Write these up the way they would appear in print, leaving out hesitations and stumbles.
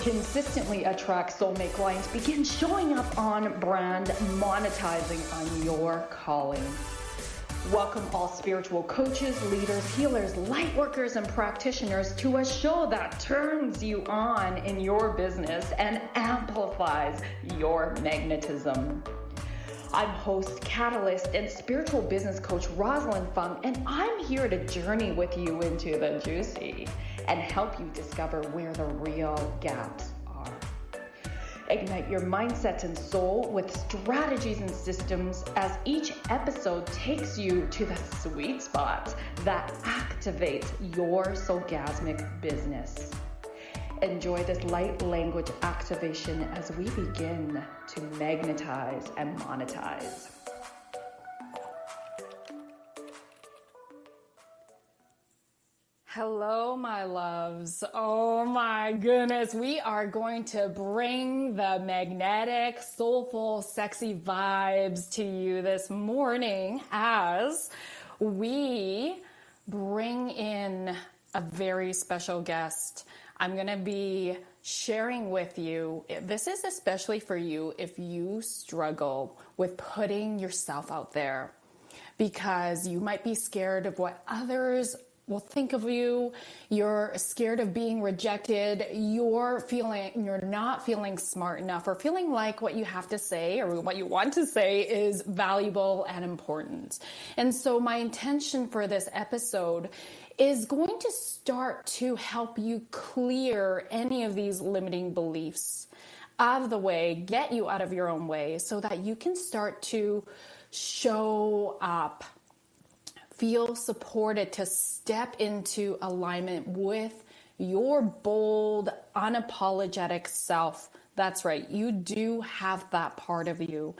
consistently attract soulmate clients, begin showing up on brand, monetizing on your calling. Welcome all spiritual coaches, leaders, healers, light workers, and practitioners to a show that turns you on in your business and amplifies your magnetism. I'm host, catalyst, and spiritual business coach Rosalyn Fung, and I'm here to journey with you into the juicy and help you discover where the real gaps are. Ignite your mindset and soul with strategies and systems as each episode takes you to the sweet spot that activates your soulgasmic business. Enjoy this light language activation as we begin to magnetize and monetize. Hello, my loves. Oh my goodness. We are going to bring the magnetic, soulful, sexy vibes to you this morning as we bring in a very special guest. I'm going to be sharing with you, this is especially for you if you struggle with putting yourself out there because you might be scared of what others will think of you. You're scared of being rejected. You're not feeling smart enough or feeling like what you have to say or what you want to say is valuable and important. And so my intention for this episode is going to start to help you clear any of these limiting beliefs out of the way, get you out of your own way so that you can start to show up, feel supported to step into alignment with your bold, unapologetic self. That's right. You do have that part of you.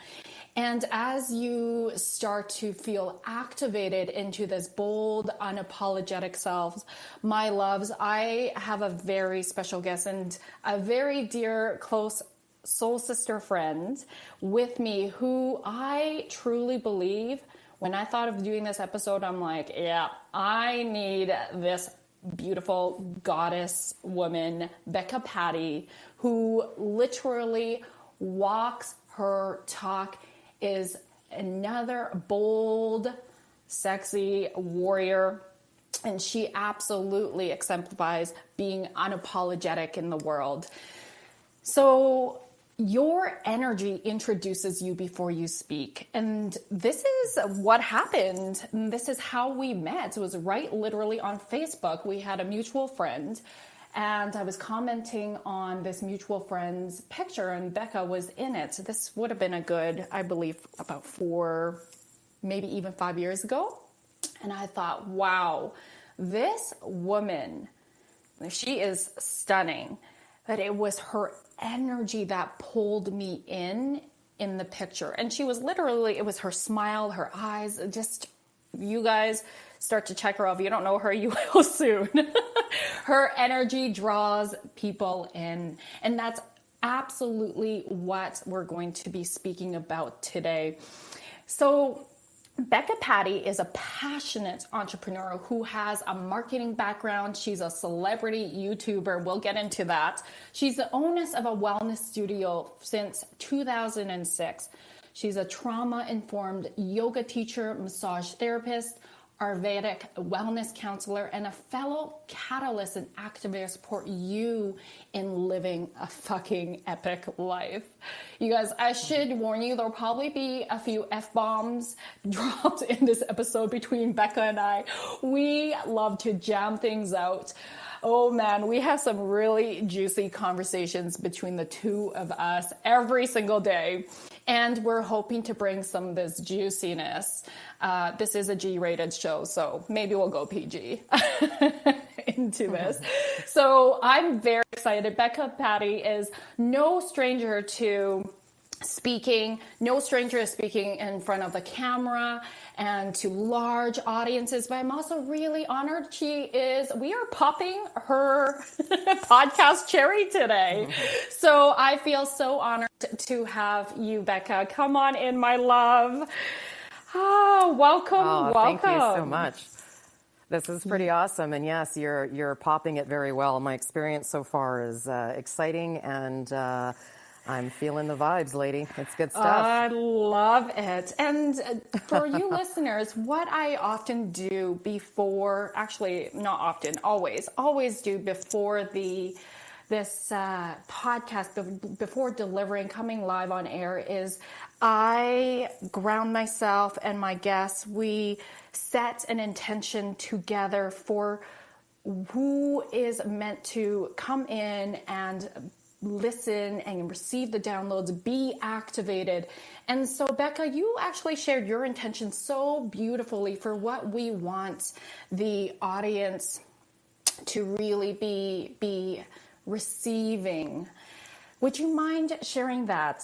And as you start to feel activated into this bold, unapologetic self, my loves, I have a very special guest and a very dear, close soul sister friend with me who I truly believe, when I thought of doing this episode, I'm like, yeah, I need this beautiful goddess woman, Becca Pati, who literally walks her talk, is another bold, sexy warrior. And she absolutely exemplifies being unapologetic in the world. So your energy introduces you before you speak. And this is what happened. And this is how we met. It was right literally on Facebook. We had a mutual friend and I was commenting on this mutual friend's picture and Becca was in it. So this would have been a good, I believe, about 4, maybe even 5 years ago. And I thought, wow, this woman, she is stunning. But it was her energy that pulled me in the picture. And she was literally, it was her smile, her eyes, just, you guys start to check her out. If you don't know her, you will soon. Her energy draws people in. And that's absolutely what we're going to be speaking about today. So Becca Pati is a passionate entrepreneur who has a marketing background. She's a celebrity YouTuber. We'll get into that. She's the owner of a wellness studio since 2006. She's a trauma-informed yoga teacher, massage therapist, ayurvedic wellness counselor, and a fellow catalyst and activator to support you in living a fucking epic life. You guys, I should warn you, there'll probably be a few F-bombs dropped in this episode between Becca and I. We love to jam things out. Oh man, we have some really juicy conversations between the two of us every single day. And we're hoping to bring some of this juiciness. This is a G-rated show, so maybe we'll go PG into this. So I'm very excited. Becca Pati is no stranger to speaking, no stranger to speaking in front of the camera and to large audiences, but I'm also really honored we are popping her podcast cherry today. So I feel so honored to have you, Becca. Come on in, my love. Oh, welcome. Thank you so much. This is pretty awesome. And yes, you're popping it very well. My experience so far is exciting, and I'm feeling the vibes, lady. It's good stuff. I love it. And for you listeners, what I often do before, actually not often, always do before this podcast, before delivering, coming live on air, is I ground myself and my guests. We set an intention together for who is meant to come in and listen and receive the downloads, be activated. And so, Becca, you actually shared your intention so beautifully for what we want the audience to really be receiving. Would you mind sharing that?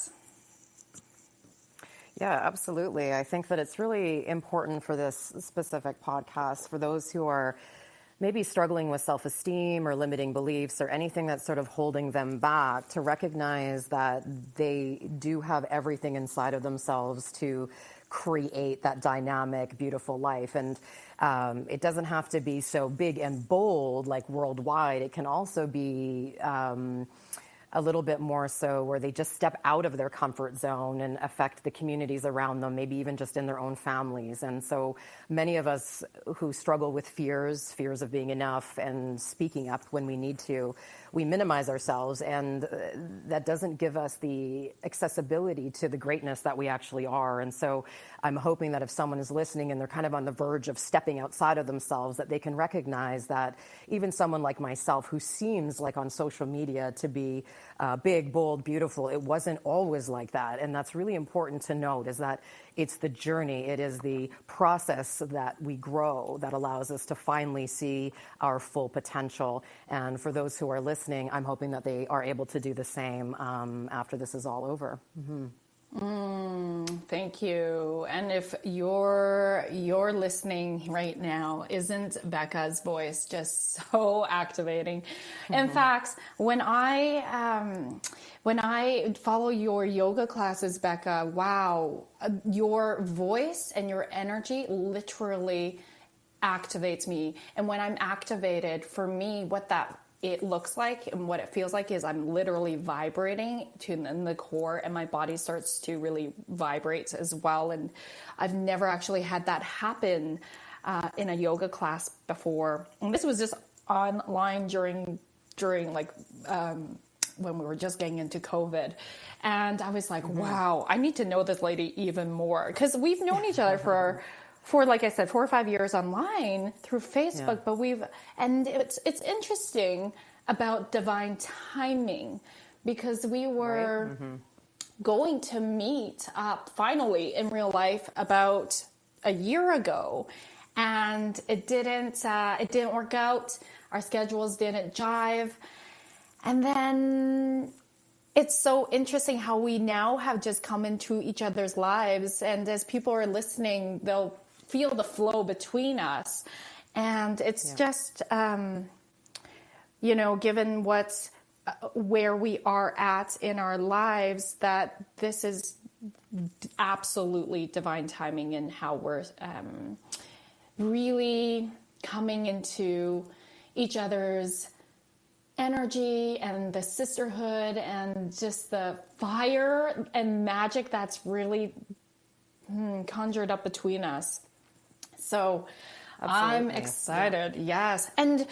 Yeah, absolutely. I think that it's really important for this specific podcast for those who are maybe struggling with self-esteem or limiting beliefs or anything that's sort of holding them back, to recognize that they do have everything inside of themselves to create that dynamic, beautiful life. And it doesn't have to be so big and bold like worldwide. It can also be a little bit more so where they just step out of their comfort zone and affect the communities around them, maybe even just in their own families. And so many of us who struggle with fears of being enough and speaking up when we need to, we minimize ourselves, and that doesn't give us the accessibility to the greatness that we actually are. And so I'm hoping that if someone is listening and they're kind of on the verge of stepping outside of themselves, that they can recognize that even someone like myself, who seems like on social media to be big, bold, beautiful, it wasn't always like that. And that's really important to note, is that it's the journey, it is the process that we grow that allows us to finally see our full potential. And for those who are listening, I'm hoping that they are able to do the same after this is all over. Mm-hmm. Thank you. And if you're listening right now, isn't Becca's voice just so activating? In fact, when I follow your yoga classes, Becca, wow, your voice and your energy literally activates me. And when I'm activated, for me, it looks like and what it feels like is I'm literally vibrating in the core, and my body starts to really vibrate as well. And I've never actually had that happen in a yoga class before. And this was just online during like when we were just getting into COVID. And I was like, wow, I need to know this lady even more, because we've known each other for like I said, 4 or 5 years online through Facebook, but it's interesting about divine timing, because we were going to meet up finally in real life about a year ago, and it didn't work out. Our schedules didn't jive. And then it's so interesting how we now have just come into each other's lives, and as people are listening, they'll feel the flow between us. And it's just, given where we are at in our lives, that this is absolutely divine timing in how we're really coming into each other's energy and the sisterhood and just the fire and magic that's really conjured up between us. So absolutely. I'm excited. Yeah. Yes. And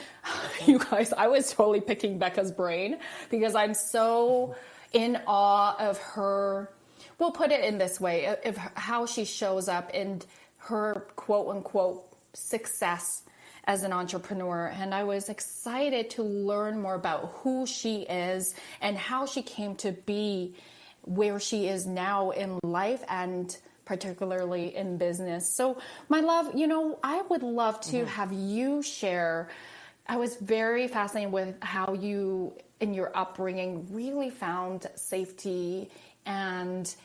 you guys, I was totally picking Becca's brain because I'm so in awe of her. We'll put it in this way, of how she shows up and her quote unquote success as an entrepreneur. And I was excited to learn more about who she is and how she came to be where she is now in life, and particularly in business. So my love, I would love to have you share. I was very fascinated with how you, in your upbringing, really found safety and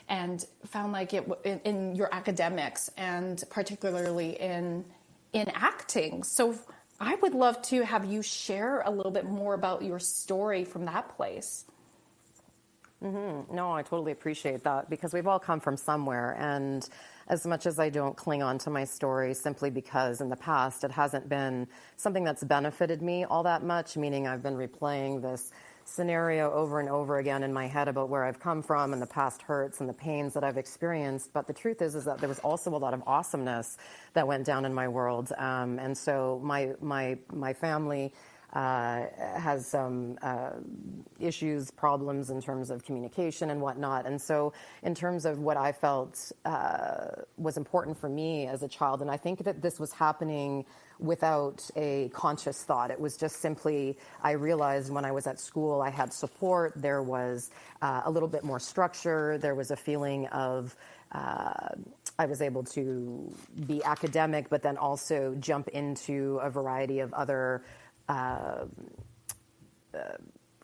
found like it in your academics, and particularly in acting. So I would love to have you share a little bit more about your story from that place. No, I totally appreciate that because we've all come from somewhere. And as much as I don't cling on to my story simply because in the past it hasn't been something that's benefited me all that much, meaning I've been replaying this scenario over and over again in my head about where I've come from and the past hurts and the pains that I've experienced. But the truth is that there was also a lot of awesomeness that went down in my world. And so my family has some issues, problems in terms of communication and whatnot. And so in terms of what I felt was important for me as a child, and I think that this was happening without a conscious thought. It was just simply, I realized when I was at school, I had support. There was a little bit more structure. There was a feeling of I was able to be academic, but then also jump into a variety of other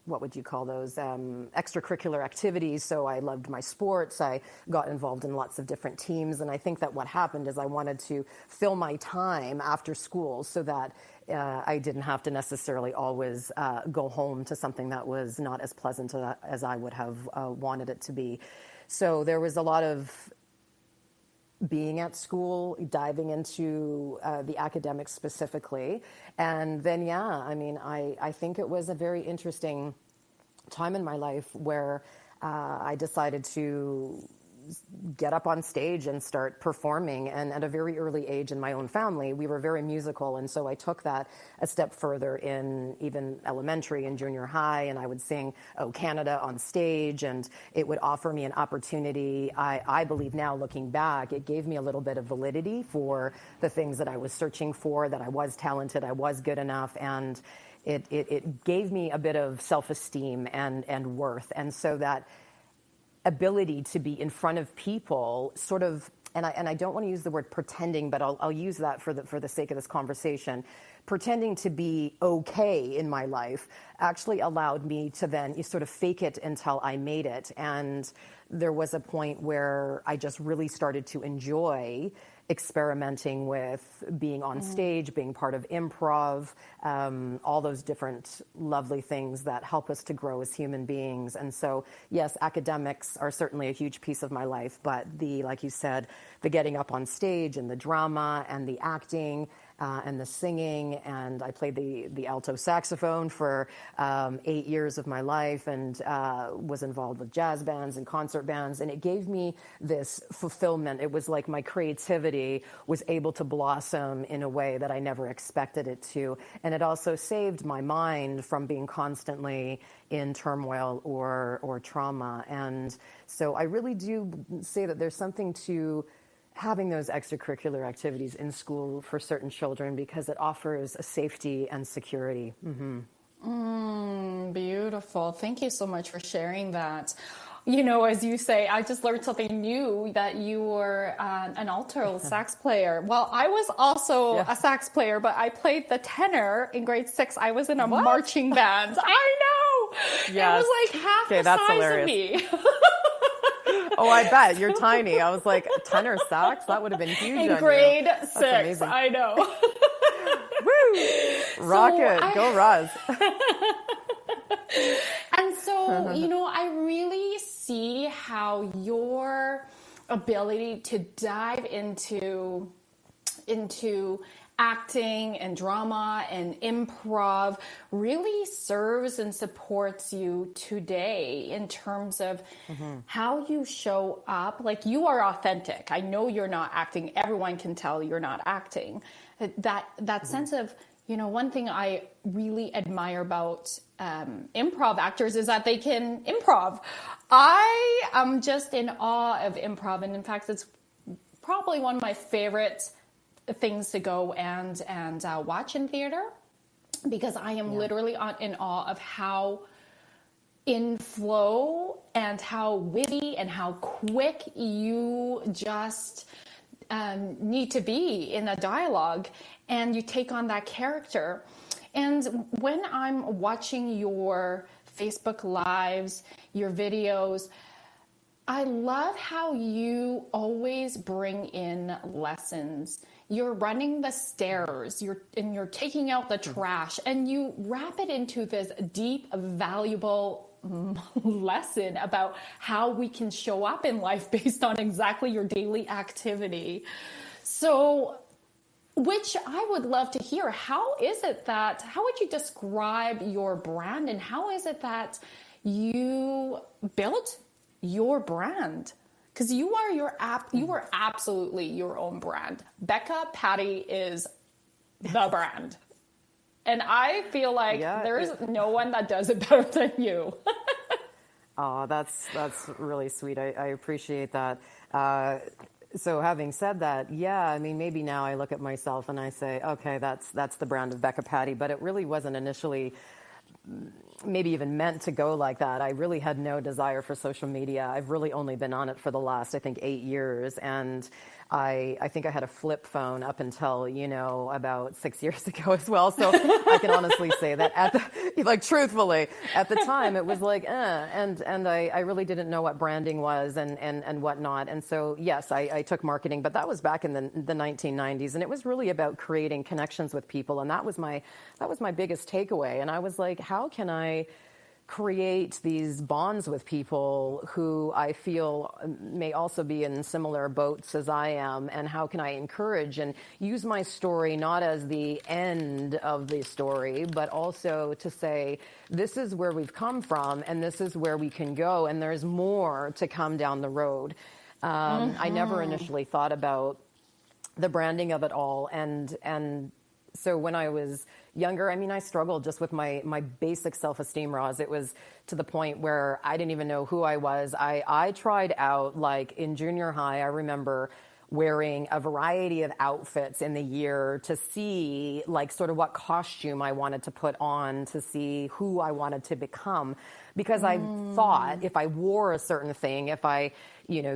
what would you call those, extracurricular activities. So I loved my sports. I got involved in lots of different teams. And I think that what happened is I wanted to fill my time after school so that I didn't have to necessarily always go home to something that was not as pleasant as I would have wanted it to be. So there was a lot of being at school, diving into the academics specifically. And then, I think it was a very interesting time in my life where I decided to get up on stage and start performing. And at a very early age in my own family, we were very musical. And so I took that a step further in even elementary and junior high. And I would sing "Oh Canada" on stage, and it would offer me an opportunity. I believe now, looking back, it gave me a little bit of validity for the things that I was searching for, that I was talented, I was good enough. And it gave me a bit of self-esteem and worth. And so that ability to be in front of people sort of, and I don't want to use the word pretending, but I'll use that for the sake of this conversation. Pretending to be okay in my life actually allowed me to then sort of fake it until I made it. And there was a point where I just really started to enjoy experimenting with being on stage, being part of improv, all those different lovely things that help us to grow as human beings. And so, yes, academics are certainly a huge piece of my life, but like you said, the getting up on stage and the drama and the acting and the singing, and I played the alto saxophone for 8 years of my life, and was involved with jazz bands and concert bands, and it gave me this fulfillment. It was like my creativity was able to blossom in a way that I never expected it to, and it also saved my mind from being constantly in turmoil or trauma. And so I really do say that there's something to having those extracurricular activities in school for certain children because it offers a safety and security. Beautiful. Thank you so much for sharing that. You know, as you say, I just learned something new, that you were an alto sax player. Well, I was also a sax player, but I played the tenor in grade 6. I was in a marching band. I know. Yes. It was like half the size hilarious. of me. Oh, I bet. You're tiny. I was like, tenor sax? That would have been huge. In grade 6. I know. Woo! Rocket. Go Roz. And so, you know, I really see how your ability to dive into acting and drama and improv really serves and supports you today in terms of how you show up. Like, you are authentic. I know you're not acting. Everyone can tell you're not acting. That sense of, you know, one thing I really admire about improv actors is that they can improv. I am just in awe of improv. And in fact, it's probably one of my favorite things to go and watch in theater, because I am literally in awe of how in flow and how witty and how quick you just need to be in a dialogue, and you take on that character. And when I'm watching your Facebook lives, your videos, I love how you always bring in lessons. You're running the stairs, you're taking out the trash, and you wrap it into this deep, valuable lesson about how we can show up in life based on exactly your daily activity. So, which I would love to hear. How would you describe your brand, and how is it that you built your brand? Because you are absolutely your own brand. Becca Pati is the brand. And I feel like there's no one that does it better than you. Oh, that's really sweet. I appreciate that. So having said that, I mean, maybe now I look at myself and I say, okay, that's the brand of Becca Pati, but it really wasn't initially maybe even meant to go like that. I really had no desire for social media. I've really only been on it for the last, I think, 8 years. And I think I had a flip phone up until, about 6 years ago as well. So I can honestly say that truthfully, at the time it was like, and I really didn't know what branding was and whatnot. And so, yes, I took marketing, but that was back in the 1990s. And it was really about creating connections with people. And that was my biggest takeaway. And I was like, how can I create these bonds with people who I feel may also be in similar boats as I am, and how can I encourage and use my story not as the end of the story, but also to say, this is where we've come from and this is where we can go, and there's more to come down the road. I never initially thought about the branding of it all, and so when I was younger, I mean, I struggled just with my basic self-esteem, Roz. It was to the point where I didn't even know who I was. I tried out, like in junior high, I remember wearing a variety of outfits in the year to see like sort of what costume I wanted to put on, to see who I wanted to become. Because I thought if I wore a certain thing, if I,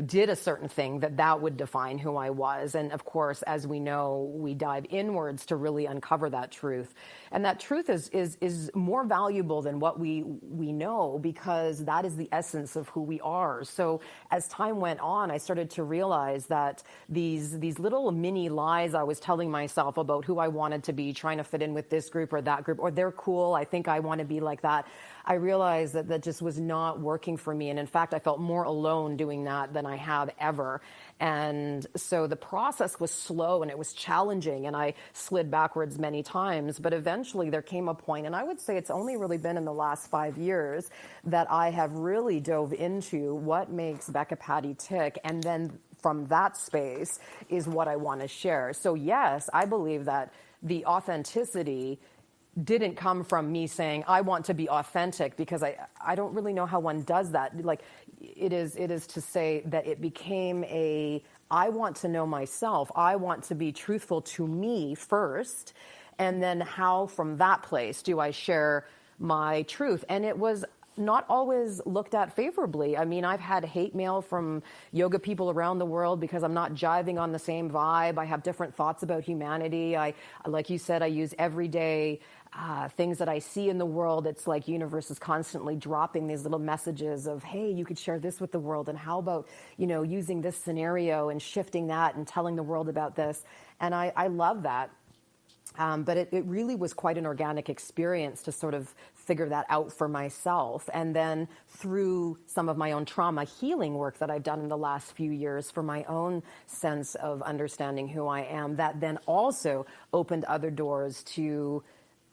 did a certain thing, that would define who I was. And of course, as we know, we dive inwards to really uncover that truth. And that truth is more valuable than what we know, because that is the essence of who we are. So as time went on, I started to realize that these little mini lies I was telling myself about who I wanted to be, trying to fit in with this group or that group, or they're cool, I think I want to be like that. I realized that just was not working for me. And in fact, I felt more alone doing that than I have ever. And so the process was slow and it was challenging, and I slid backwards many times. But eventually there came a point, and I would say it's only really been in the last 5 years that I have really dove into what makes Becca Pati tick. And then from that space is what I want to share. So yes, I believe that the authenticity didn't come from me saying, I want to be authentic, because I don't really know how one does that. Like it is to say that it became I want to know myself. I want to be truthful to me first. And then how from that place do I share my truth? And it was not always looked at favorably. I mean, I've had hate mail from yoga people around the world because I'm not jiving on the same vibe. I have different thoughts about humanity. Like you said, I use everyday things that I see in the world. It's like universe is constantly dropping these little messages of, hey, you could share this with the world. And how about, using this scenario and shifting that and telling the world about this. And I love that. But it really was quite an organic experience to sort of figure that out for myself. And then through some of my own trauma healing work that I've done in the last few years for my own sense of understanding who I am, that then also opened other doors to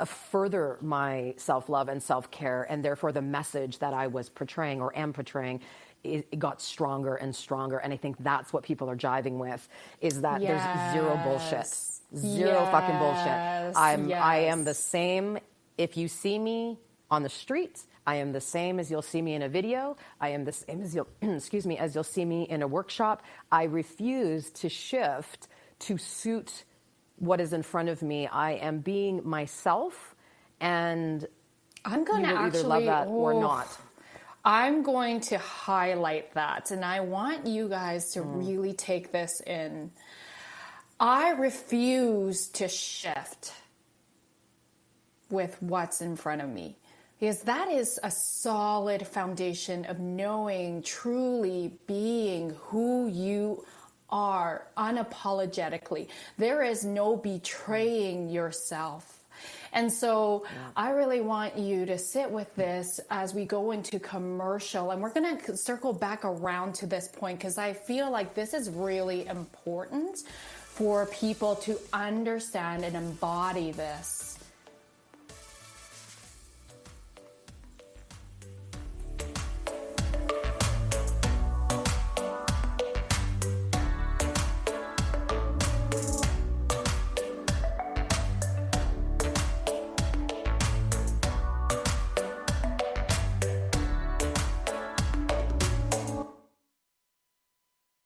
further my self-love and self-care. And therefore the message that I was portraying or am portraying, it got stronger and stronger. And I think that's what people are jiving with, is that there's zero bullshit. Zero fucking bullshit. I am the same if you see me on the street. I am the same as you'll see me in a video. I am the same as as you'll see me in a workshop. I refuse to shift to suit what is in front of me. I am being myself, and I'm going to either love that or not. I'm going to highlight that, and I want you guys to really take this in. I refuse to shift with what's in front of me, because that is a solid foundation of knowing, truly being who you are unapologetically. There is no betraying yourself. And so I really want you to sit with this as we go into commercial. And we're going to circle back around to this point because I feel like this is really important for people to understand and embody this.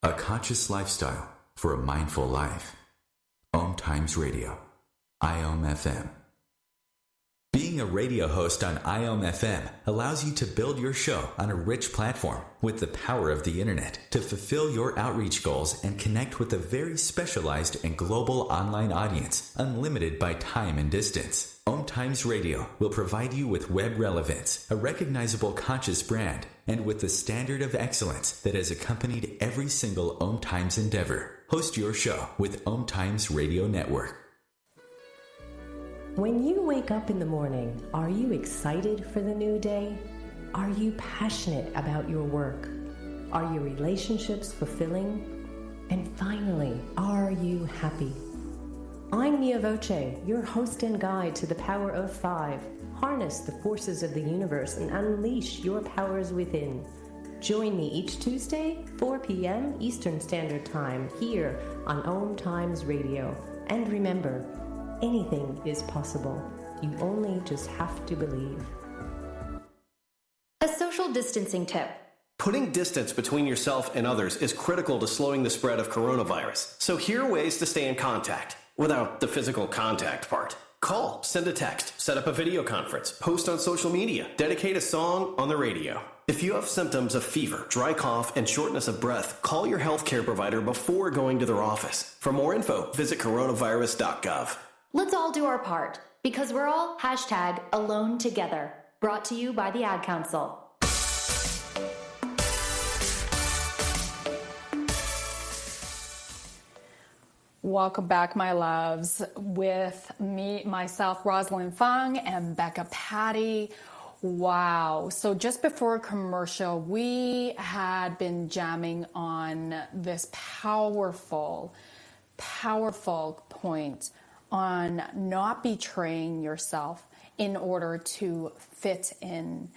A conscious lifestyle for a mindful life. OMTimes Radio. IOM-FM. Being a radio host on IOM-FM allows you to build your show on a rich platform with the power of the internet to fulfill your outreach goals and connect with a very specialized and global online audience, unlimited by time and distance. OMTimes Radio will provide you with web relevance, a recognizable conscious brand, and with the standard of excellence that has accompanied every single OMTimes endeavor. Host your show with OMTimes Radio Network. When you wake up in the morning, are you excited for the new day? Are you passionate about your work? Are your relationships fulfilling? And finally, are you happy? I'm Mia Voce, your host and guide to the power of 5. Harness the forces of the universe and unleash your powers within. Join me each Tuesday, 4 p.m. Eastern Standard Time, here on OMTimes Radio. And remember, anything is possible. You only just have to believe. A social distancing tip. Putting distance between yourself and others is critical to slowing the spread of coronavirus. So here are ways to stay in contact without the physical contact part. Call, send a text, set up a video conference, post on social media, dedicate a song on the radio. If you have symptoms of fever, dry cough, and shortness of breath, call your healthcare provider before going to their office. For more info, visit coronavirus.gov. Let's all do our part, because we're all #alone together. Brought to you by the Ad Council. Welcome back, my loves, with me, myself, Rosalyn Fung, and Becca Pati. Wow. So just before commercial, we had been jamming on this powerful point on not betraying yourself in order to fit in.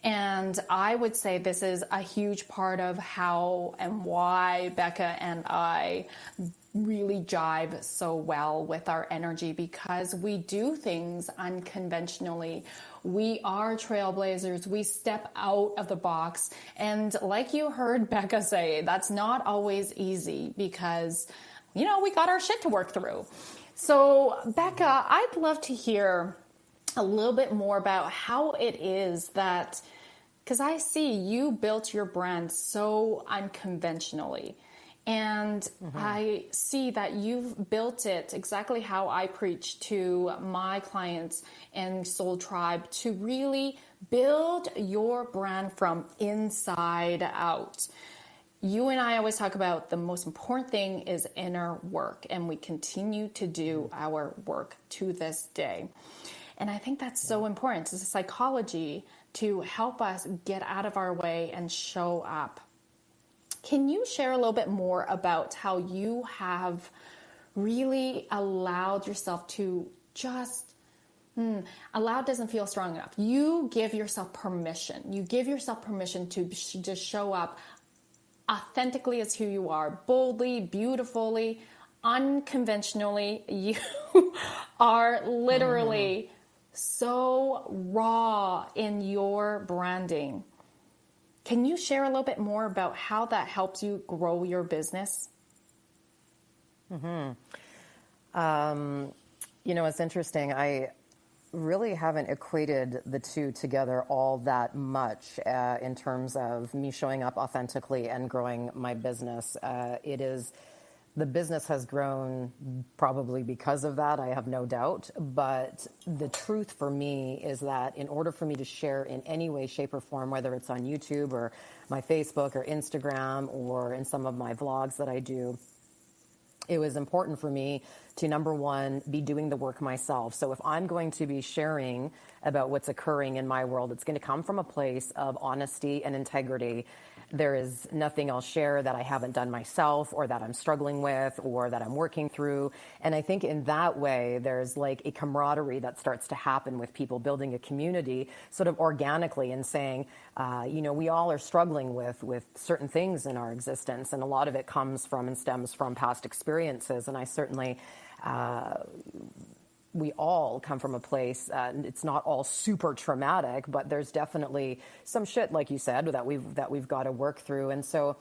And I would say this is a huge part of how and why Becca and I really jive so well with our energy, because we do things unconventionally. We are trailblazers. We step out of the box. And like you heard Becca say, that's not always easy because, we got our shit to work through. So Becca, I'd love to hear a little bit more about how it is that, because I see you built your brand so unconventionally. And I see that you've built it exactly how I preach to my clients and Soul Tribe, to really build your brand from inside out. You and I always talk about the most important thing is inner work, and we continue to do our work to this day. And I think that's so important. It's a psychology to help us get out of our way and show up. Can you share a little bit more about how you have really allowed yourself to just, allowed doesn't feel strong enough. You give yourself permission. You give yourself permission to just show up authentically as who you are, boldly, beautifully, unconventionally. You are literally so raw in your branding. Can you share a little bit more about how that helps you grow your business? It's interesting. I really haven't equated the two together all that much in terms of me showing up authentically and growing my business. The business has grown probably because of that, I have no doubt. But the truth for me is that in order for me to share in any way, shape, or form, whether it's on YouTube or my Facebook or Instagram or in some of my vlogs that I do, it was important for me to, number one, be doing the work myself. So if I'm going to be sharing about what's occurring in my world, it's going to come from a place of honesty and integrity. There is nothing I'll share that I haven't done myself, or that I'm struggling with, or that I'm working through. And I think in that way, there's like a camaraderie that starts to happen with people, building a community sort of organically, and saying, we all are struggling with certain things in our existence. And a lot of it comes from and stems from past experiences. And I certainly, we all come from a place, it's not all super traumatic, but there's definitely some shit, like you said, that we've got to work through. And so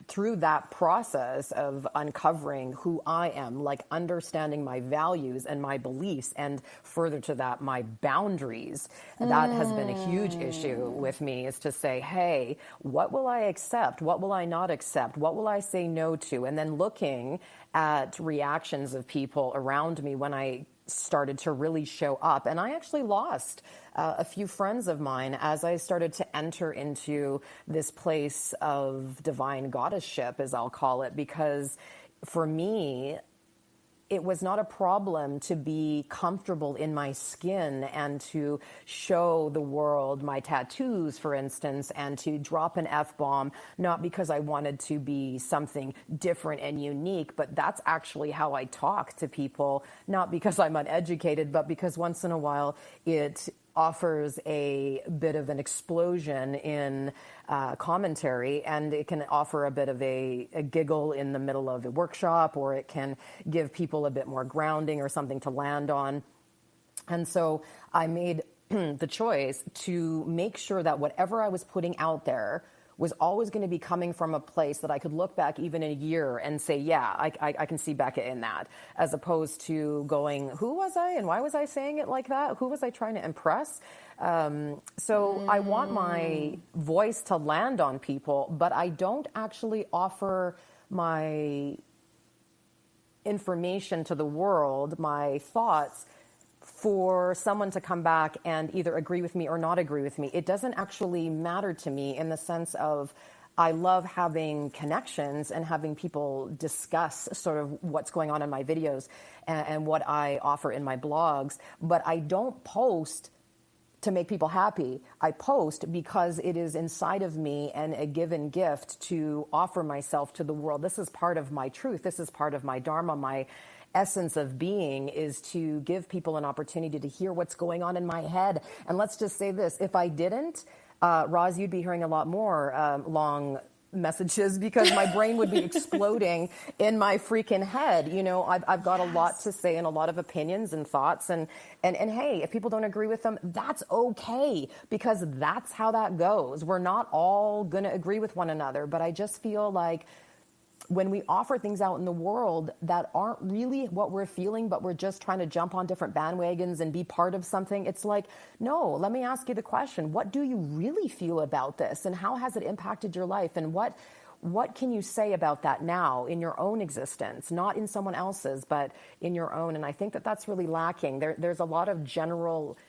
through that process of uncovering who I am, like understanding my values and my beliefs, and further to that, my boundaries, that has been a huge issue with me, is to say, hey, what will I accept? What will I not accept? What will I say no to? And then looking at reactions of people around me when I started to really show up. And I actually lost a few friends of mine as I started to enter into this place of divine goddessship, as I'll call it, because for me, it was not a problem to be comfortable in my skin and to show the world my tattoos, for instance, and to drop an F-bomb, not because I wanted to be something different and unique, but that's actually how I talk to people, not because I'm uneducated, but because once in a while it offers a bit of an explosion in commentary, and it can offer a bit of a giggle in the middle of a workshop, or it can give people a bit more grounding or something to land on. And so I made the choice to make sure that whatever I was putting out there was always going to be coming from a place that I could look back even in a year and say, yeah, I can see Becca in that, as opposed to going, who was I and why was I saying it like that? Who was I trying to impress? So I want my voice to land on people, but I don't actually offer my information to the world, my thoughts, for someone to come back and either agree with me or not agree with me. It doesn't actually matter to me, in the sense of, I love having connections and having people discuss sort of what's going on in my videos and what I offer in my blogs, but I don't post to make people happy. I post because it is inside of me and a given gift to offer myself to the world. This is part of my truth. This is part of my dharma. My essence of being is to give people an opportunity to hear what's going on in my head. And let's just say this, if I didn't, Roz, you'd be hearing a lot more long messages, because my brain would be exploding in my freaking head. You know, I've got a lot to say and a lot of opinions and thoughts, and hey, if people don't agree with them, that's okay, because that's how that goes. We're not all going to agree with one another, but I just feel like when we offer things out in the world that aren't really what we're feeling, but we're just trying to jump on different bandwagons and be part of something, it's like, no, let me ask you the question. What do you really feel about this? And how has it impacted your life? And what can you say about that now in your own existence, not in someone else's, but in your own? And I think that that's really lacking. There's a lot of general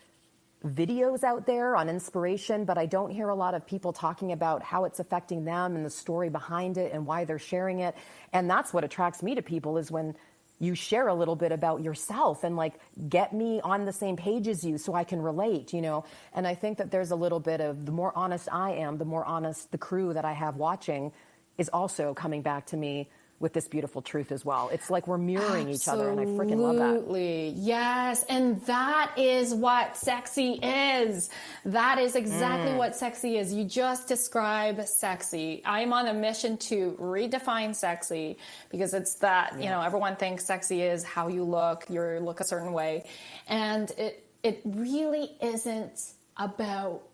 videos out there on inspiration, but I don't hear a lot of people talking about how it's affecting them and the story behind it and why they're sharing it. And that's what attracts me to people, is when you share a little bit about yourself and like, get me on the same page as you so I can relate, you know? And I think that there's a little bit of, the more honest I am, the more honest the crew that I have watching is also coming back to me with this beautiful truth as well. It's like we're mirroring each other, and I freaking love that. Absolutely. Yes. And that is what sexy is. That is exactly what sexy is. You just described sexy. I'm on a mission to redefine sexy, because it's that, you know, everyone thinks sexy is how you look a certain way. And it really isn't about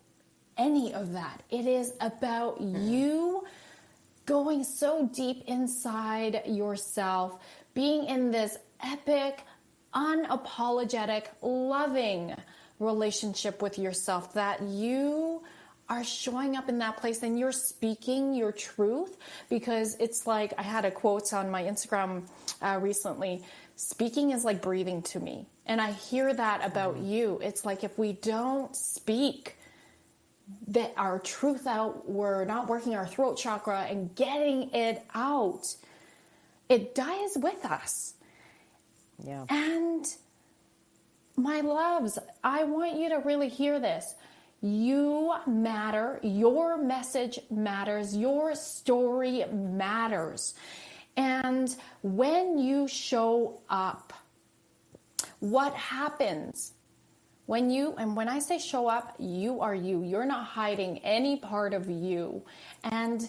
any of that. It is about you going so deep inside yourself, being in this epic, unapologetic, loving relationship with yourself, that you are showing up in that place and you're speaking your truth. Because it's like, I had a quote on my Instagram recently, speaking is like breathing to me. And I hear that about you. It's like, if we don't speak that our truth out, we're not working our throat chakra and getting it out, it dies with us. Yeah. And my loves, I want you to really hear this. You matter. Your message matters. Your story matters. And when you show up, what happens? When I say show up, you are you. You're not hiding any part of you. And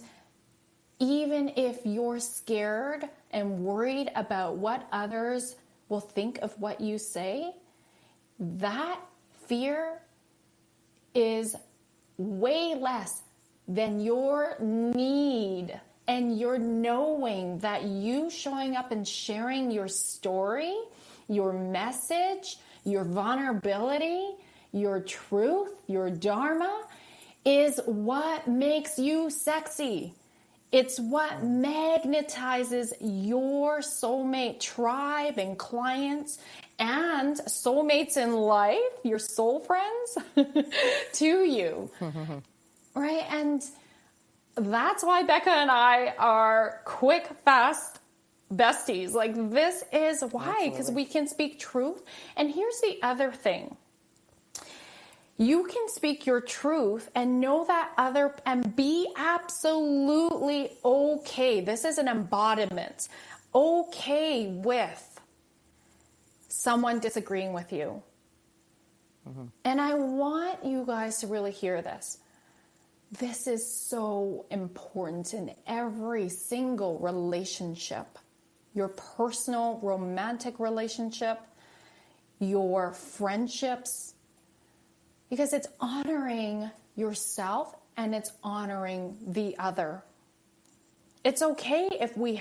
even if you're scared and worried about what others will think of what you say, that fear is way less than your need and your knowing that you showing up and sharing your story, your message, your vulnerability, your truth, your dharma is what makes you sexy. It's what magnetizes your soulmate tribe and clients and soulmates in life, your soul friends, to you. Right? And that's why Becca and I are quick, fast besties. Like, this is why, because we can speak truth. And here's the other thing. You can speak your truth and know that other and be absolutely okay. This is an embodiment. Okay with someone disagreeing with you. And I want you guys to really hear this. This is so important in every single relationship. Your personal romantic relationship, your friendships, because it's honoring yourself and it's honoring the other. It's okay if we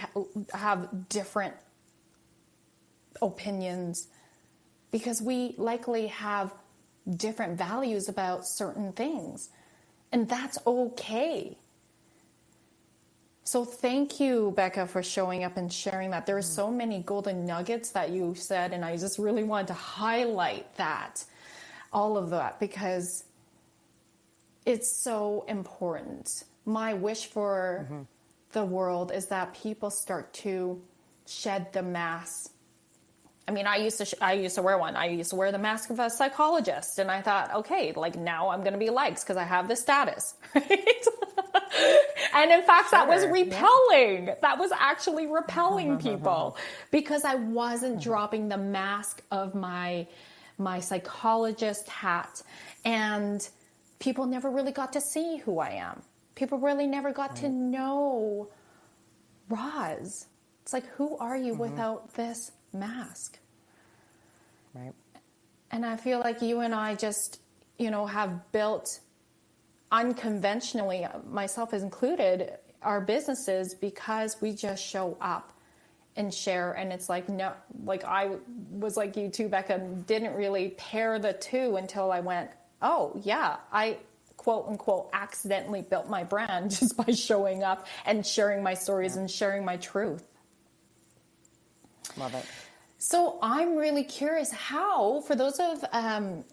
have different opinions because we likely have different values about certain things. And that's okay. So thank you, Becca, for showing up and sharing that. There are so many golden nuggets that you said, and I just really wanted to highlight that. All of that, because it's so important. My wish for the world is that people start to shed the mask. I mean, I used to wear one. I used to wear the mask of a psychologist, and I thought, okay, like now I'm going to be liked because I have this status, right? And in fact, that was repelling. Yeah. That was actually repelling people because I wasn't dropping the mask of my psychologist hat, and people never really got to see who I am. People really never got to know Roz. It's like, who are you without this mask? Right. And I feel like you and I just, have built unconventionally, myself is included, our businesses because we just show up and share. And it's like, no, like I was like you too, Becca, didn't really pair the two until I went, oh yeah, I quote unquote accidentally built my brand just by showing up and sharing my stories and sharing my truth. Love it. So I'm really curious how, for those of that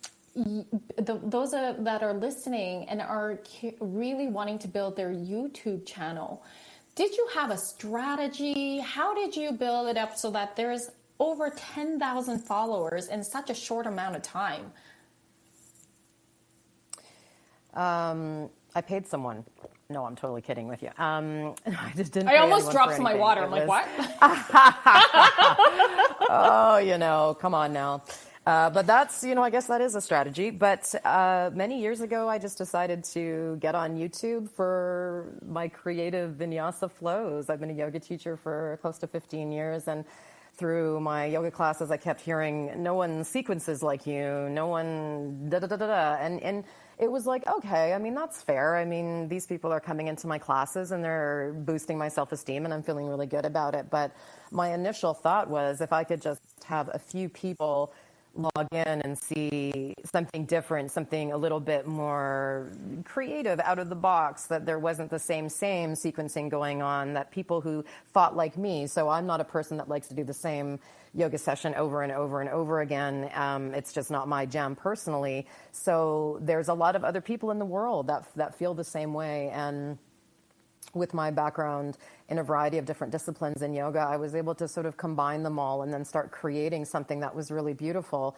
are listening and are really wanting to build their YouTube channel, did you have a strategy? How did you build it up so that there's over 10,000 followers in such a short amount of time? I paid someone. No, I'm totally kidding with you. I just didn't. I almost dropped my water. I'm like, what? Oh, come on now. But that's, I guess that is a strategy. But many years ago, I just decided to get on YouTube for my creative vinyasa flows. I've been a yoga teacher for close to 15 years. And through my yoga classes, I kept hearing, no one sequences like you, no one da-da-da-da-da. And it was like, okay, I mean, that's fair. I mean, these people are coming into my classes and they're boosting my self-esteem and I'm feeling really good about it. But my initial thought was if I could just have a few people log in and see something different, something a little bit more creative, out of the box, that there wasn't the same sequencing going on, that people who thought like me. So I'm not a person that likes to do the same yoga session over and over and over again. It's just not my jam personally. So there's a lot of other people in the world that feel the same way. And with my background in a variety of different disciplines in yoga, I was able to sort of combine them all and then start creating something that was really beautiful.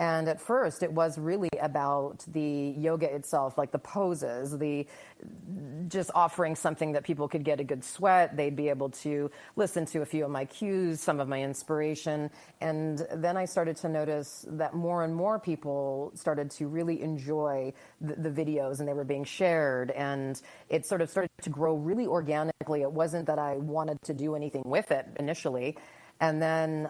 And at first, it was really about the yoga itself, like the poses, just offering something that people could get a good sweat. They'd be able to listen to a few of my cues, some of my inspiration. And then I started to notice that more and more people started to really enjoy the videos, and they were being shared. And it sort of started to grow really organically. It wasn't that I wanted to do anything with it initially. And then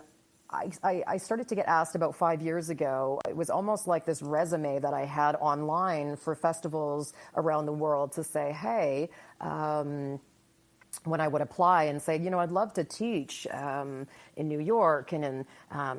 I started to get asked about 5 years ago. It was almost like this resume that I had online for festivals around the world to say, hey, when I would apply and say, I'd love to teach in New York and in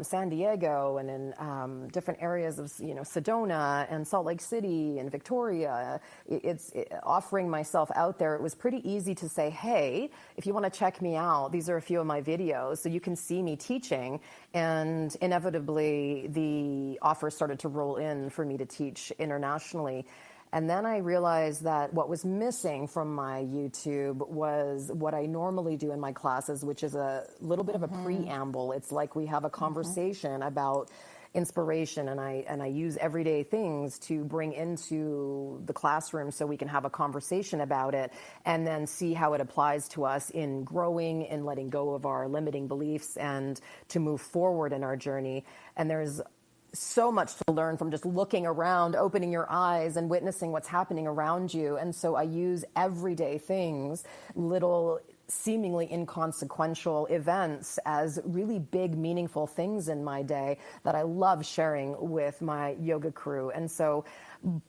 San Diego and in different areas of, Sedona and Salt Lake City and Victoria. It's offering myself out there. It was pretty easy to say, hey, if you want to check me out, these are a few of my videos so you can see me teaching. And inevitably, the offers started to roll in for me to teach internationally. And then I realized that what was missing from my YouTube was what I normally do in my classes, which is a little bit of a preamble. It's like we have a conversation about inspiration, and I use everyday things to bring into the classroom so we can have a conversation about it and then see how it applies to us in growing and letting go of our limiting beliefs and to move forward in our journey. And there's so much to learn from just looking around, opening your eyes and witnessing what's happening around you. And so I use everyday things, little seemingly inconsequential events, as really big, meaningful things in my day that I love sharing with my yoga crew. And so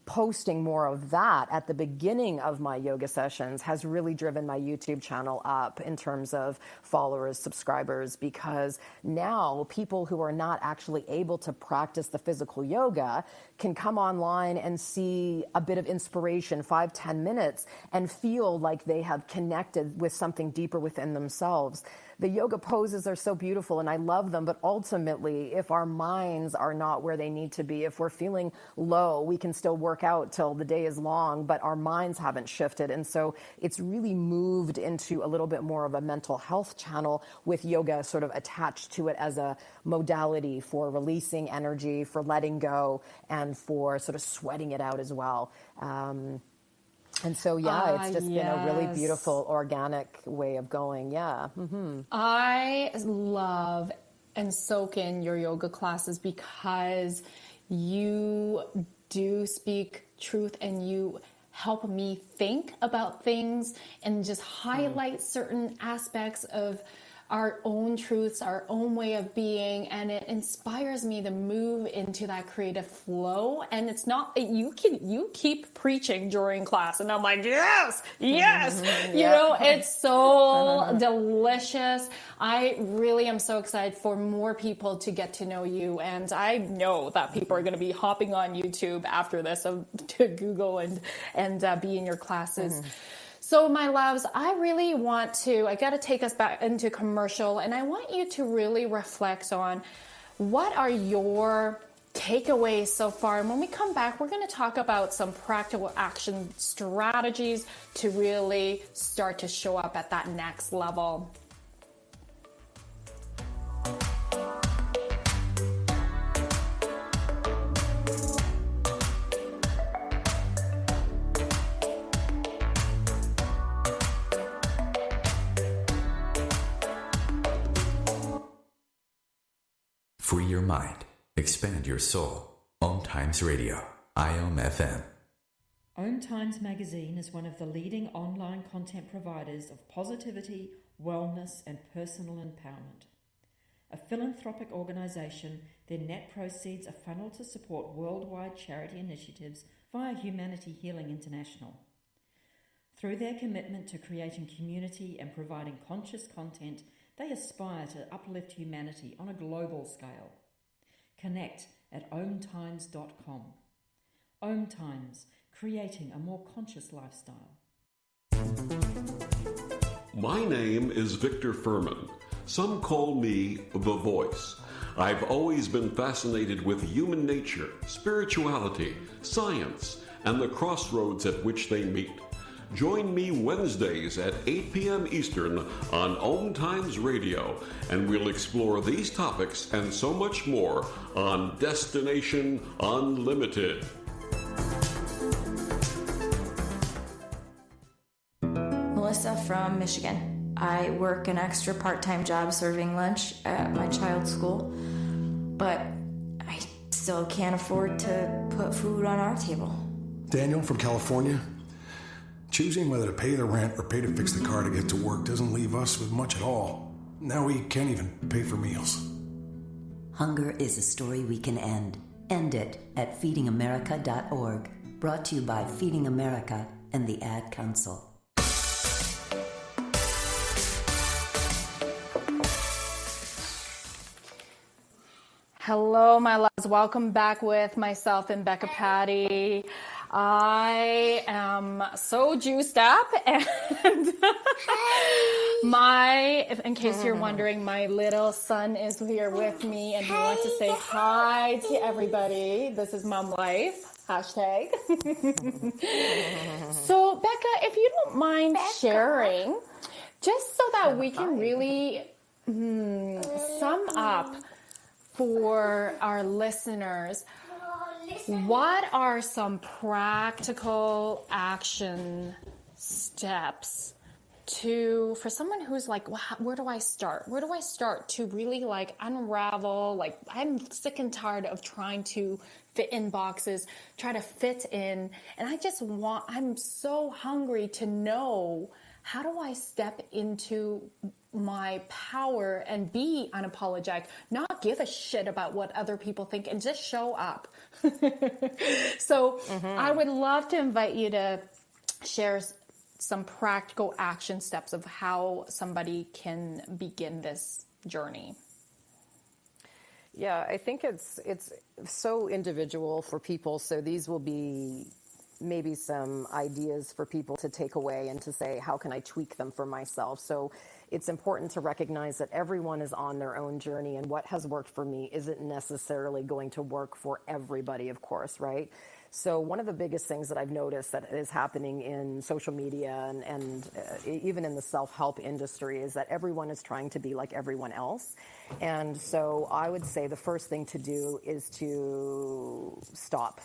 posting more of that at the beginning of my yoga sessions has really driven my YouTube channel up in terms of followers, subscribers, because now people who are not actually able to practice the physical yoga can come online and see a bit of inspiration, 5-10 minutes, and feel like they have connected with something deeper within themselves. The yoga poses are so beautiful and I love them, but ultimately, if our minds are not where they need to be, if we're feeling low, we can still work out till the day is long, but our minds haven't shifted. And so it's really moved into a little bit more of a mental health channel with yoga sort of attached to it as a modality for releasing energy, for letting go, and for sort of sweating it out as well. And so, it's just been a really beautiful, organic way of going. Yeah. Mm-hmm. I love and soak in your yoga classes because you do speak truth and you help me think about things and just highlight certain aspects of our own truths, our own way of being, and it inspires me to move into that creative flow. And it's not, you keep preaching during class, and I'm like, yes, it's so delicious. I really am so excited for more people to get to know you, and I know that people are going to be hopping on YouTube after this to Google and be in your classes. So my loves, I got to take us back into commercial, and I want you to really reflect on what are your takeaways so far. And when we come back, we're going to talk about some practical action strategies to really start to show up at that next level. Free your mind. Expand your soul. OMTimes Radio. IOM-FM. OMTimes magazine is one of the leading online content providers of positivity, wellness, and personal empowerment. A philanthropic organisation, their net proceeds are funneled to support worldwide charity initiatives via Humanity Healing International. Through their commitment to creating community and providing conscious content, they aspire to uplift humanity on a global scale. Connect at OMTimes.com. OMTimes, creating a more conscious lifestyle. My name is Victor Furman. Some call me The Voice. I've always been fascinated with human nature, spirituality, science, and the crossroads at which they meet. Join me Wednesdays at 8 p.m. Eastern on OMTimes Radio, and we'll explore these topics and so much more on Destination Unlimited. Melissa from Michigan. I work an extra part-time job serving lunch at my child's school, but I still can't afford to put food on our table. Daniel from California. Choosing whether to pay the rent or pay to fix the car to get to work doesn't leave us with much at all. Now we can't even pay for meals. Hunger is a story we can end. End it at feedingamerica.org. Brought to you by Feeding America and the Ad Council. Hello, my loves. Welcome back with myself and Becca Pati. I am so juiced up, and in case you're wondering, my little son is here with me, and he wants to say hi to everybody. This is Mom Life, hashtag. So, Becca, if you don't mind sharing, just so that we can really sum up for our listeners, what are some practical action steps for someone who's like, well, where do I start? Where do I start to really like unravel? Like, I'm sick and tired of trying to fit in boxes, try to fit in. And I'm so hungry to know, how do I step into my power and be unapologetic, not give a shit about what other people think, and just show up. So I would love to invite you to share some practical action steps of how somebody can begin this journey. Yeah, I think it's so individual for people. So these will be maybe some ideas for people to take away and to say, how can I tweak them for myself? So it's important to recognize that everyone is on their own journey, and what has worked for me isn't necessarily going to work for everybody, of course, right? So one of the biggest things that I've noticed that is happening in social media and even in the self-help industry is that everyone is trying to be like everyone else. And so I would say the first thing to do is to stop.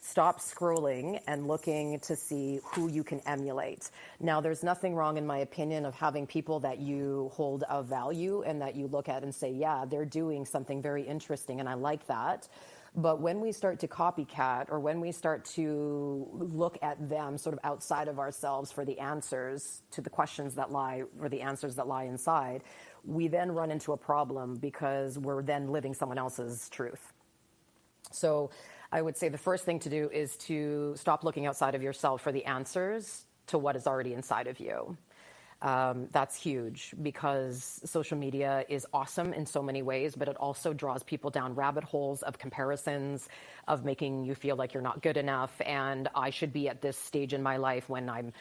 Stop scrolling and looking to see who you can emulate. Now, there's nothing wrong, in my opinion, of having people that you hold of value and that you look at and say, yeah, they're doing something very interesting and I like that. But when we start to copycat, or when we start to look at them sort of outside of ourselves for the answers to the questions that lie, or the answers that lie inside, we then run into a problem because we're then living someone else's truth. So I would say the first thing to do is to stop looking outside of yourself for the answers to what is already inside of you. That's huge, because social media is awesome in so many ways, but it also draws people down rabbit holes of comparisons, of making you feel like you're not good enough, and I should be at this stage in my life when I'm,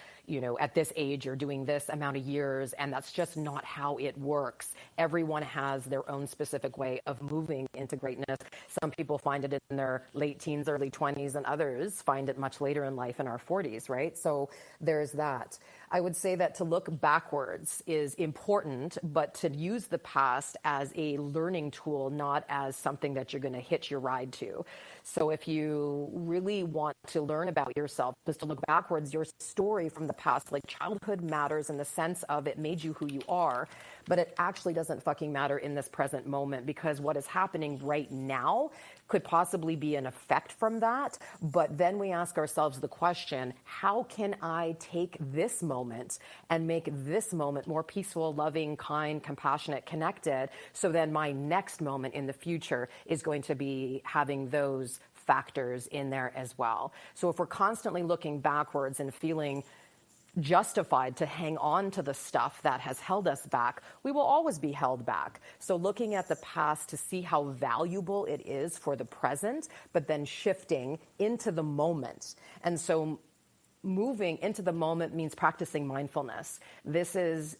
at this age or doing this amount of years, and that's just not how it works. Everyone has their own specific way of moving into greatness. Some people find it in their late teens, early 20s, and others find it much later in life in our 40s, right? So there's that. I would say that to look backwards is important, but to use the past as a learning tool, not as something that you're going to hitch your ride to. So if you really want to learn about yourself, just to look backwards, your story from the past, like childhood matters in the sense of it made you who you are, but it actually doesn't fucking matter in this present moment, because what is happening right now could possibly be an effect from that. But then we ask ourselves the question, how can I take this moment and make this moment more peaceful, loving, kind, compassionate, connected, so then my next moment in the future is going to be having those factors in there as well. So if we're constantly looking backwards and feeling justified to hang on to the stuff that has held us back, we will always be held back. So looking at the past to see how valuable it is for the present, but then shifting into the moment. And so moving into the moment means practicing mindfulness. This is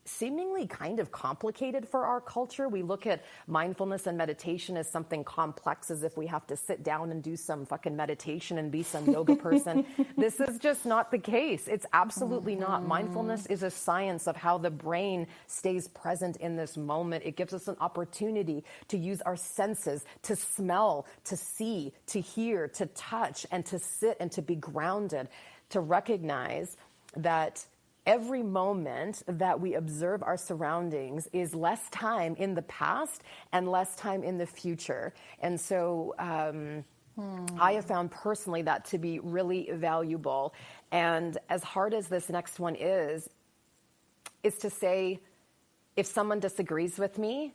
seemingly kind of complicated for our culture. We look at mindfulness and meditation as something complex, as if we have to sit down and do some fucking meditation and be some yoga person. This is just not the case. It's absolutely not. Mindfulness is a science of how the brain stays present in this moment. It gives us an opportunity to use our senses, to smell, to see, to hear, to touch, and to sit and to be grounded, to recognize that every moment that we observe our surroundings is less time in the past and less time in the future. And so I have found personally that to be really valuable. And as hard as this next one is to say, if someone disagrees with me,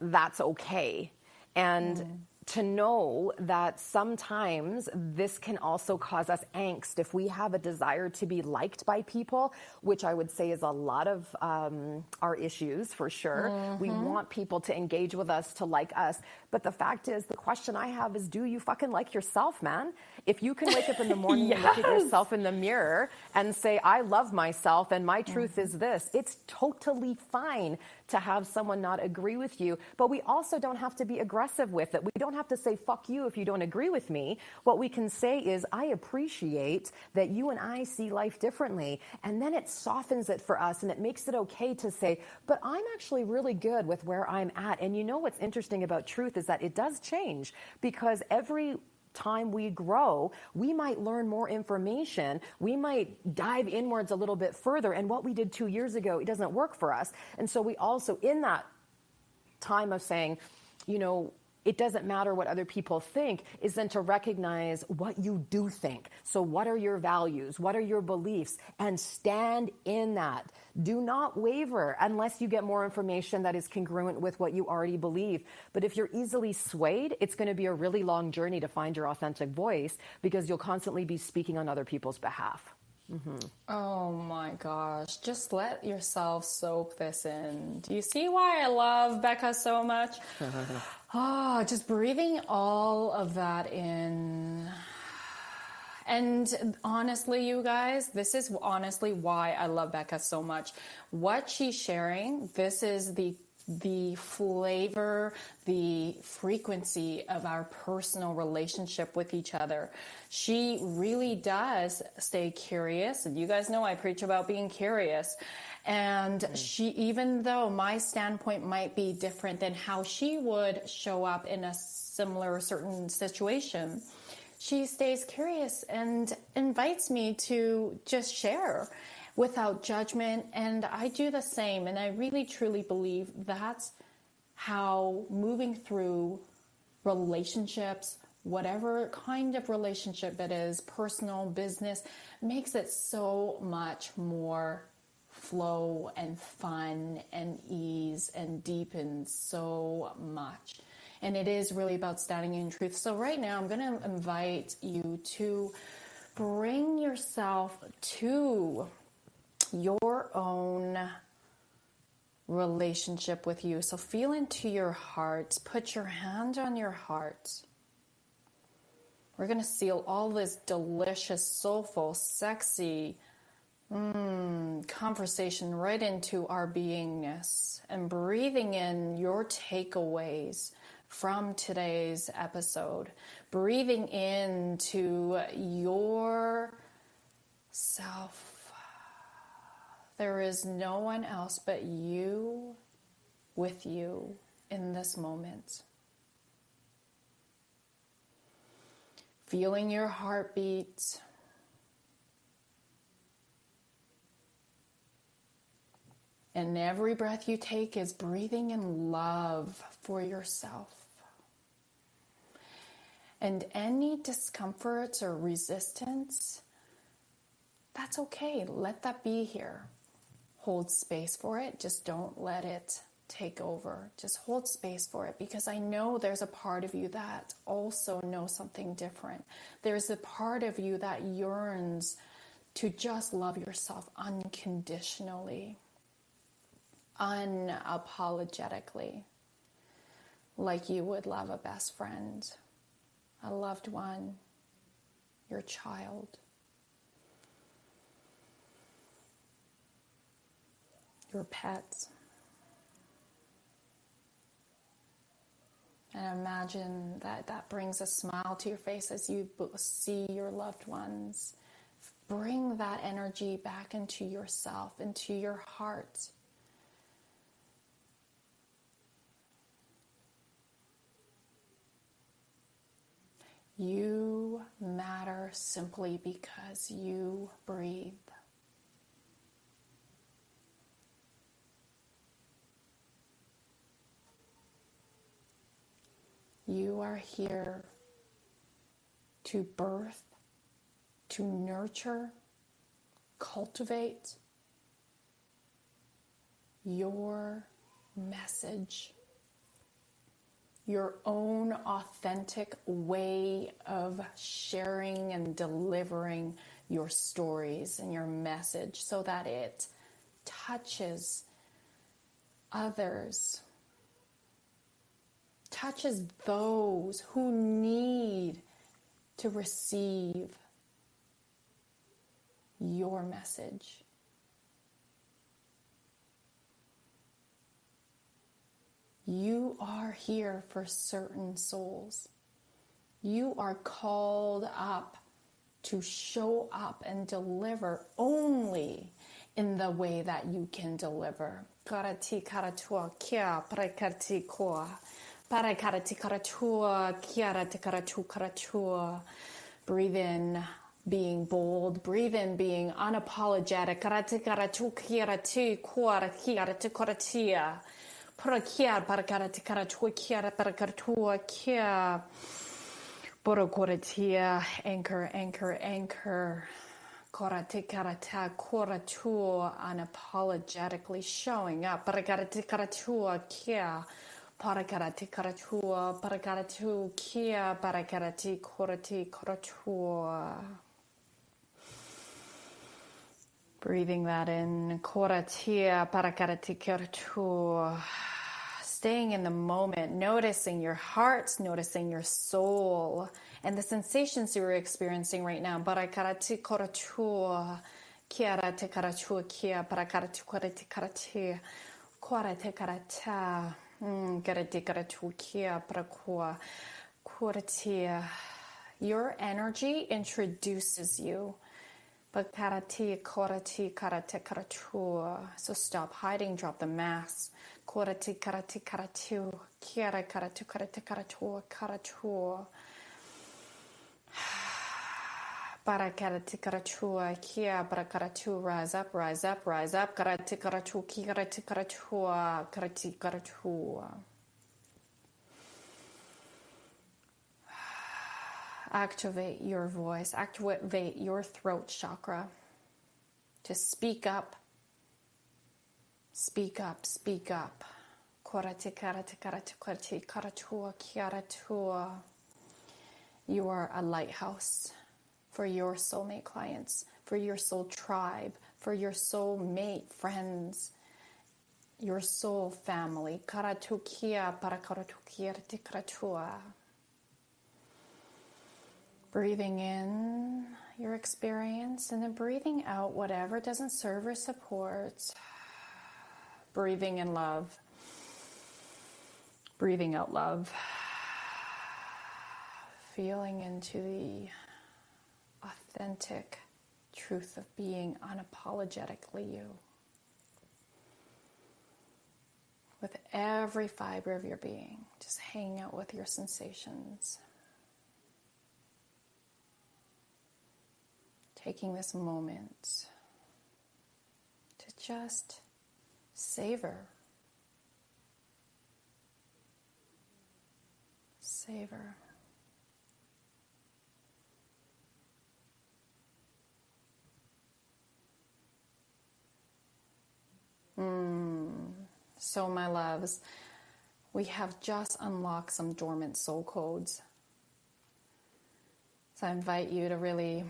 that's okay. And to know that sometimes this can also cause us angst if we have a desire to be liked by people, which I would say is a lot of our issues for sure. We want people to engage with us, to like us. But the fact is, the question I have is, do you fucking like yourself, man? If you can wake up in the morning and look at yourself in the mirror and say, I love myself and my truth is this, it's totally fine to have someone not agree with you, but we also don't have to be aggressive with it. We don't have to say, fuck you if you don't agree with me. What we can say is, I appreciate that you and I see life differently. And then it softens it for us and it makes it okay to say, but I'm actually really good with where I'm at. And you know what's interesting about truth is that it does change, because every time we grow, we might learn more information. We might dive inwards a little bit further. And what we did 2 years ago, it doesn't work for us. And so we also, in that time of saying, you know, it doesn't matter what other people think, is then to recognize what you do think. So what are your values? What are your beliefs? And stand in that. Do not waver unless you get more information that is congruent with what you already believe. But if you're easily swayed, it's going to be a really long journey to find your authentic voice, because you'll constantly be speaking on other people's behalf. Oh my gosh, just let yourself soak this in. Do you see why I love Becca so much? Just breathing all of that in. And honestly, you guys, this is honestly why I love Becca so much. What she's sharing, this is the flavor, the frequency of our personal relationship with each other. She really does stay curious. And you guys know I preach about being curious. And she, even though my standpoint might be different than how she would show up in a similar certain situation, she stays curious and invites me to just share without judgment. And I do the same. And I really, truly believe that's how moving through relationships, whatever kind of relationship it is, personal, business, makes it so much more flow and fun and ease and deepens so much. And it is really about standing in truth. So right now I'm going to invite you to bring yourself to your own relationship with you. So feel into your heart. Put your hand on your heart. We're going to seal all this delicious, soulful, sexy conversation right into our beingness, and breathing in your takeaways from today's episode. Breathing into your self. There is no one else but you with you in this moment. Feeling your heartbeat. And every breath you take is breathing in love for yourself. And any discomfort or resistance, that's okay. Let that be here. Hold space for it. Just don't let it take over. Just hold space for it, because I know there's a part of you that also knows something different. There's a part of you that yearns to just love yourself unconditionally, unapologetically, like you would love a best friend, a loved one, your child. your pets. And imagine that brings a smile to your face as you see your loved ones. Bring that energy back into yourself, into your heart. You matter simply because you breathe. You are here to birth, to nurture, cultivate your message, your own authentic way of sharing and delivering your stories and your message so that it touches others, touches those who need to receive your message. You are here for certain souls. You are called up to show up and deliver only in the way that you can deliver. Karati karatua kia prakarti koa. Parakarati karatua kiara te karatu karatua. Breathe in, being bold. Breathe in, being unapologetic. Karati karatu kiara ti koa kiara te karatia. Parakia parakarati karatua kiara parakaratua kia. Borokoratia, anchor, anchor, anchor. Korate karata koratua, unapologetically showing up. Parakarati karatua kia. Parakarati karatua, parakaratu kia, parakarati korati karatua. Breathing that in. Koratia, parakarati karatua. Staying in the moment, noticing your heart, noticing your soul, and the sensations you're experiencing right now. Barakarati karatua, kiara te karatua kia, barakarati karati karati, korate karata, karati karatu kia, barakua, koratia. Your energy introduces you. Bakarati korati karate karatua. So stop hiding, drop the mask. Korati karati karatu, kiara karatu karate karatua karatua. Barakarati karatua, kia barakaratu, rise up, rise up, rise up. Karati karatu, kirati karatua, karati karatua. Activate your voice, activate your throat chakra to speak up. Speak up, speak up. Korate karate karate karate karatua kiaratua. You are a lighthouse for your soulmate clients, for your soul tribe, for your soulmate friends, your soul family. Karatu kia parakaratu kiarati karatua. Breathing in your experience and then breathing out whatever doesn't serve or support. Breathing in love. Breathing out love. Feeling into the authentic truth of being unapologetically you. With every fiber of your being, just hanging out with your sensations. Taking this moment to just savor. Savor. So my loves, we have just unlocked some dormant soul codes. So I invite you to really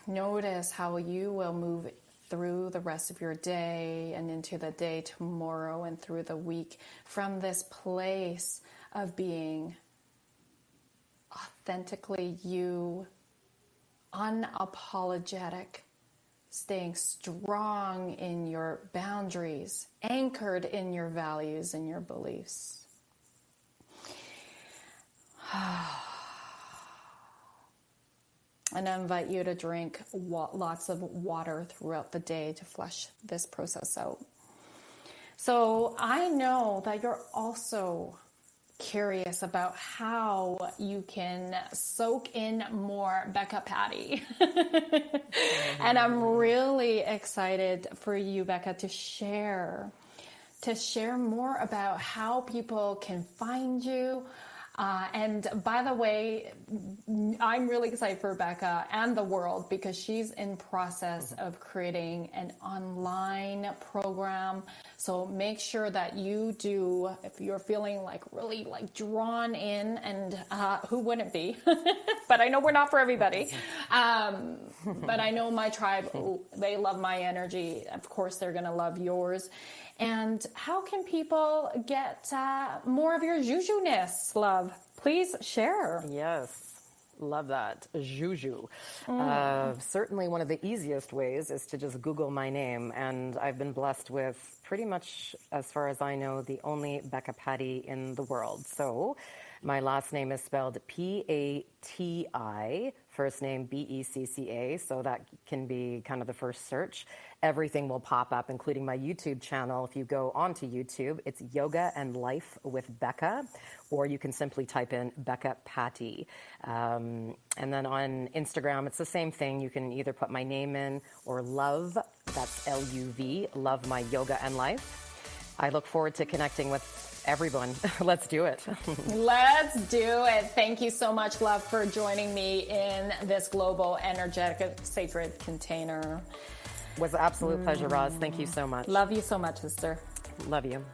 notice how you will move through the rest of your day and into the day tomorrow and through the week from this place of being authentically you, unapologetic, staying strong in your boundaries, anchored in your values and your beliefs. And I invite you to drink lots of water throughout the day to flush this process out. So I know that you're also curious about how you can soak in more Becca Pati. And I'm really excited for you, Becca, to share more about how people can find you. And by the way, I'm really excited for Becca and the world because she's in process of creating an online program. So make sure that you do, if you're feeling like really like drawn in, and who wouldn't be? But I know we're not for everybody. But I know my tribe, they love my energy. Of course, they're going to love yours. And how can people get more of your Juju-ness, love? Please share. Yes, love that. Juju. Certainly one of the easiest ways is to just Google my name. And I've been blessed with pretty much, as far as I know, the only Becca Pati in the world. So my last name is spelled Pati, first name Becca. So that can be kind of the first search. Everything will pop up, including my YouTube channel. If you go onto YouTube, it's Yoga and Life with Becca, or you can simply type in Becca Pati. And then on Instagram, it's the same thing. You can either put my name in or love, that's L-U-V, love my yoga and life. I look forward to connecting with everyone. Let's do it. Let's do it. Thank you so much, love, for joining me in this global energetic sacred container. It was an absolute pleasure, Roz. Thank you so much. Love you so much, sister. Love you.